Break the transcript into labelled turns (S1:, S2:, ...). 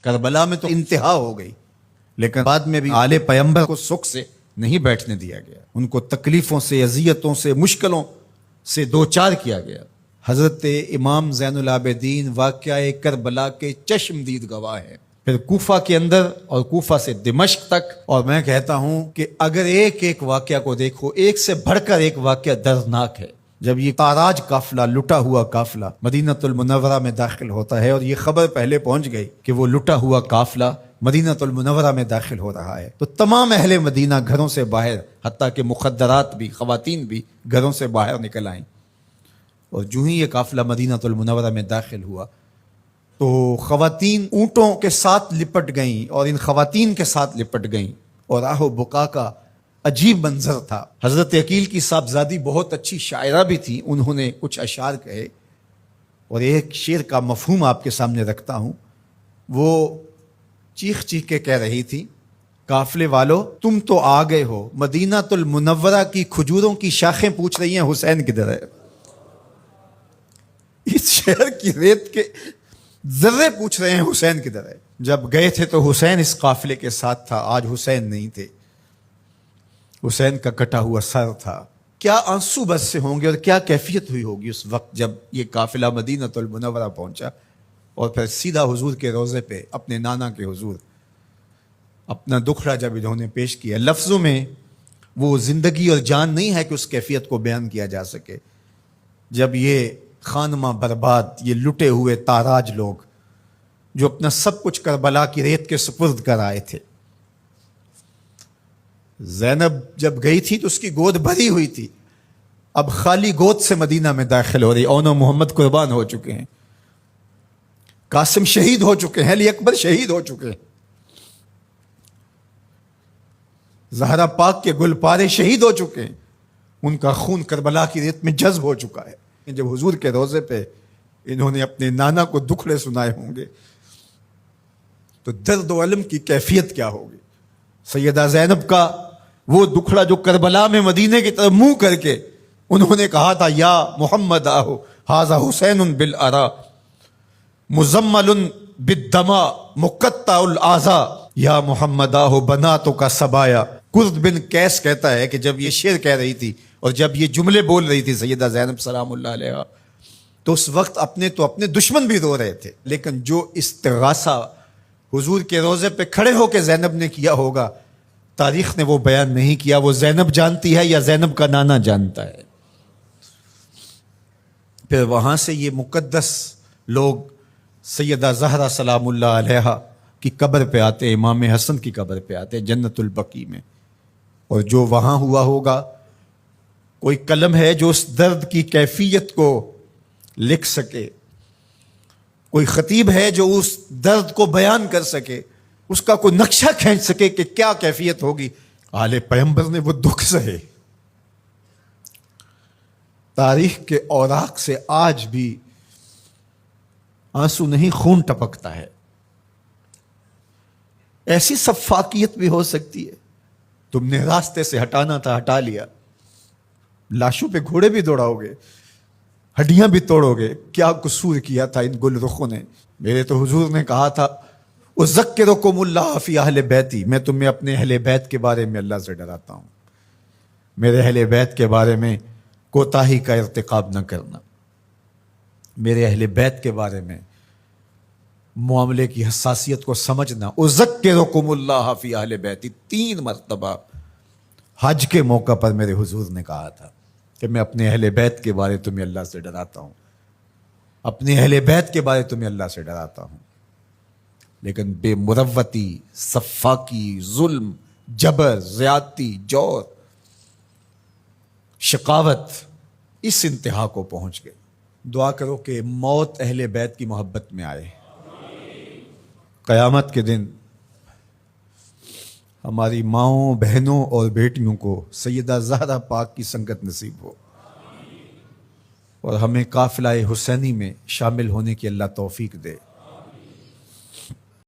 S1: کربلا میں تو انتہا ہو گئی، لیکن بعد میں بھی آل پیغمبر کو سکھ سے نہیں بیٹھنے دیا گیا، ان کو تکلیفوں سے، اذیتوں سے، مشکلوں سے دوچار کیا گیا۔ حضرت امام زین العابدین واقعہ کربلا کے چشمدید گواہ ہیں۔ پھر کوفہ کے اندر اور کوفہ سے دمشق تک، اور میں کہتا ہوں کہ اگر ایک ایک واقعہ کو دیکھو، ایک سے بڑھ کر ایک واقعہ دردناک ہے۔ جب یہ تاراج قافلہ، لٹا ہوا قافلہ مدینہ المنورہ میں داخل ہوتا ہے، اور یہ خبر پہلے پہنچ گئی کہ وہ لٹا ہوا قافلہ مدینہ المنورہ میں داخل ہو رہا ہے، تو تمام اہل مدینہ گھروں سے باہر، حتیٰ کہ مخدرات بھی، خواتین بھی گھروں سے باہر نکل آئیں۔ اور جو ہی یہ قافلہ مدینہ المنورہ میں داخل ہوا تو خواتین اونٹوں کے ساتھ لپٹ گئیں، اور ان خواتین کے ساتھ لپٹ گئیں، اور آہ و بکا کا عجیب منظر تھا۔ حضرت عقیل کی صاحبزادی بہت اچھی شاعرہ بھی تھی، انہوں نے کچھ اشعار کہے، اور ایک شعر کا مفہوم آپ کے سامنے رکھتا ہوں۔ وہ چیخ چیخ کے کہہ رہی تھی، قافلے والو تم تو آ گئے ہو، مدینہ المنورہ کی کھجوروں کی شاخیں پوچھ رہی ہیں حسین کدھر ہے۔ اس شہر کی ریت کے ذرے پوچھ رہے ہیں حسین کدھر ہے۔ جب گئے تھے تو حسین اس قافلے کے ساتھ تھا، آج حسین نہیں تھے، حسین کا کٹا ہوا سر تھا۔ کیا آنسو بس سے ہوں گے اور کیا کیفیت ہوئی ہوگی اس وقت جب یہ قافلہ مدینہ المنورہ پہنچا، اور پھر سیدھا حضور کے روضے پہ، اپنے نانا کے حضور، اپنا دکھڑا جب انہوں نے پیش کیا۔ لفظوں میں وہ زندگی اور جان نہیں ہے کہ اس کیفیت کو بیان کیا جا سکے۔ جب یہ خانمہ برباد، یہ لٹے ہوئے تاراج لوگ جو اپنا سب کچھ کربلا کی ریت کے سپرد کر آئے تھے، زینب جب گئی تھی تو اس کی گود بھری ہوئی تھی، اب خالی گود سے مدینہ میں داخل ہو رہی۔ اون و محمد قربان ہو چکے ہیں، قاسم شہید ہو چکے ہیں، علی اکبر شہید ہو چکے ہیں، زہرا پاک کے گل پارے شہید ہو چکے ہیں، ان کا خون کربلا کی ریت میں جذب ہو چکا ہے۔ جب حضور کے روضے پہ انہوں نے اپنے نانا کو دکھڑے سنائے ہوں گے تو درد و علم کی کیفیت کیا ہوگی۔ سیدہ زینب کا وہ دکھڑا جو کربلا میں مدینے کی طرف منہ کر کے انہوں نے کہا تھا، یا محمد آہو ھذا حسین بالعرا مزمل بالدماء مقطع الاعضاء، یا محمد آہو بناتوں کا سبایا۔ کرد بن کیس کہتا ہے کہ جب یہ شعر کہہ رہی تھی اور جب یہ جملے بول رہی تھی سیدہ زینب سلام اللہ علیہا، تو اس وقت اپنے دشمن بھی رو رہے تھے، لیکن جو استغاثہ حضور کے روضے پہ کھڑے ہو کے زینب نے کیا ہوگا، تاریخ نے وہ بیان نہیں کیا۔ وہ زینب جانتی ہے یا زینب کا نانا جانتا ہے۔ پھر وہاں سے یہ مقدس لوگ سیدہ زہرا سلام اللہ علیہا کی قبر پہ آتے، امام حسن کی قبر پہ آتے جنت البقیع میں، اور جو وہاں ہوا ہوگا، کوئی قلم ہے جو اس درد کی کیفیت کو لکھ سکے، کوئی خطیب ہے جو اس درد کو بیان کر سکے، اس کا کوئی نقشہ کھینچ سکے کہ کیا کیفیت ہوگی۔ آل پیغمبر نے وہ دکھ سہے، تاریخ کے اوراق سے آج بھی آنسو نہیں خون ٹپکتا ہے۔ ایسی سفاکیت بھی ہو سکتی ہے، تم نے راستے سے ہٹانا تھا ہٹا لیا، لاشوں پہ گھوڑے بھی دوڑاؤ گے، ہڈیاں بھی توڑو گے، کیا قصور کیا تھا ان گل رخوں نے۔ میرے تو حضور نے کہا تھا اذکرکم اللہ فی اہل بیتی، میں تمہیں اپنے اہل بیت کے بارے میں اللہ سے ڈراتا ہوں، میرے اہل بیت کے بارے میں کوتاہی کا ارتکاب نہ کرنا، میرے اہل بیت کے بارے میں معاملے کی حساسیت کو سمجھنا۔ اذکرکم اللہ فی اہل بیتی 3 مرتبہ حج کے موقع پر میرے حضور نے کہا تھا کہ میں اپنے اہل بیت کے بارے تمہیں اللہ سے ڈراتا ہوں، اپنے اہل بیت کے بارے تمہیں اللہ سے ڈراتا ہوں۔ لیکن بے مروتی، سفاکی، ظلم، جبر، زیادتی، جور، شقاوت اس انتہا کو پہنچ گئے۔ دعا کرو کہ موت اہل بیت کی محبت میں آئے، قیامت کے دن ہماری ماؤں، بہنوں اور بیٹیوں کو سیدہ زہرا پاک کی سنگت نصیب ہو، اور ہمیں قافلہ حسینی میں شامل ہونے کی اللہ توفیق دے۔